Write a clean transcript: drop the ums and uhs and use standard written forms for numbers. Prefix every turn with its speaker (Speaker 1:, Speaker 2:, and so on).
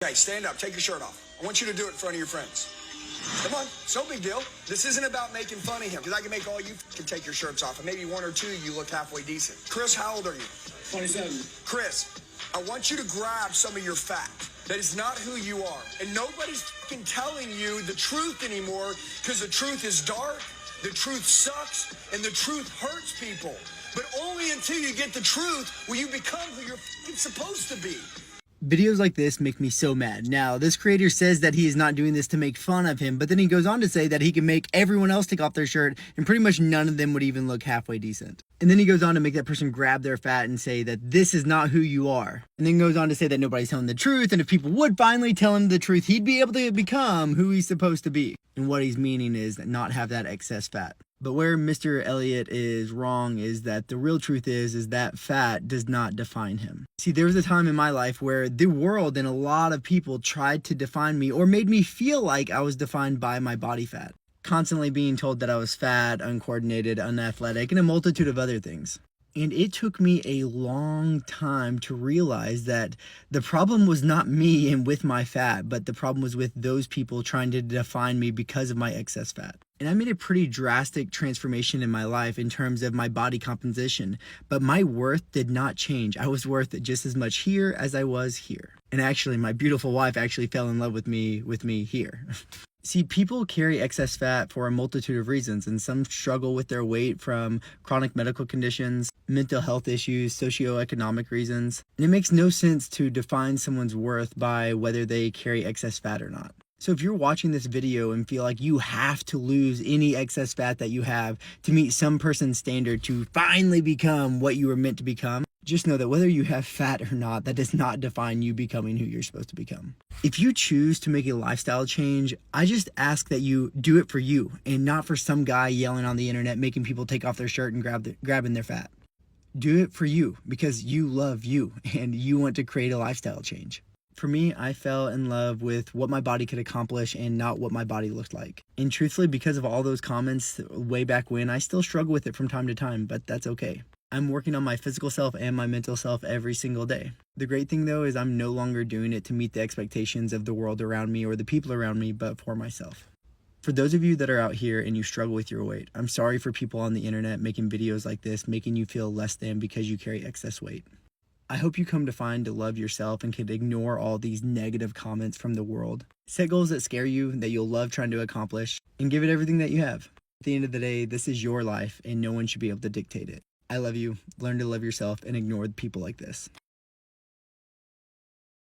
Speaker 1: Okay, stand up. Take your shirt off. I want you to do it in front of your friends. Come on. It's no big deal. This isn't about making fun of him, because I can make all you can take your shirts off, and maybe one or two of you look halfway decent. Chris, how old are you?
Speaker 2: 27.
Speaker 1: Chris, I want you to grab some of your fat. That is not who you are. And nobody's fucking telling you the truth anymore, because the truth is dark, the truth sucks, and the truth hurts people. But only until you get the truth will you become who you're fucking supposed to be.
Speaker 3: Videos like this make me so mad. Now, this creator says that he is not doing this to make fun of him, but then he goes on to say that he can make everyone else take off their shirt and pretty much none of them would even look halfway decent. And then he goes on to make that person grab their fat and say that this is not who you are. And then goes on to say that nobody's telling the truth, and if people would finally tell him the truth, he'd be able to become who he's supposed to be. And what he's meaning is not have that excess fat. But where Mr. Elliott is wrong is that the real truth is that fat does not define him. See, there was a time in my life where the world and a lot of people tried to define me or made me feel like I was defined by my body fat. Constantly being told that I was fat, uncoordinated, unathletic, and a multitude of other things. And it took me a long time to realize that the problem was not me and with my fat, but the problem was with those people trying to define me because of my excess fat. And I made a pretty drastic transformation in my life in terms of my body composition, but my worth did not change. I was worth just as much here as I was here. And actually, my beautiful wife actually fell in love with me here. See, people carry excess fat for a multitude of reasons, and some struggle with their weight from chronic medical conditions, mental health issues, socioeconomic reasons. And it makes no sense to define someone's worth by whether they carry excess fat or not. So if you're watching this video and feel like you have to lose any excess fat that you have to meet some person's standard to finally become what you were meant to become, just know that whether you have fat or not, that does not define you becoming who you're supposed to become. If you choose to make a lifestyle change, I just ask that you do it for you and not for some guy yelling on the internet, making people take off their shirt and grabbing their fat. Do it for you because you love you and you want to create a lifestyle change. For me, I fell in love with what my body could accomplish and not what my body looked like. And truthfully, because of all those comments way back when, I still struggle with it from time to time, but that's okay. I'm working on my physical self and my mental self every single day. The great thing though is I'm no longer doing it to meet the expectations of the world around me or the people around me, but for myself. For those of you that are out here and you struggle with your weight, I'm sorry for people on the internet making videos like this, making you feel less than because you carry excess weight. I hope you come to find to love yourself and can ignore all these negative comments from the world. Set goals that scare you, that you'll love trying to accomplish, and give it everything that you have. At the end of the day, this is your life and no one should be able to dictate it. I love you. Learn to love yourself and ignore people like this.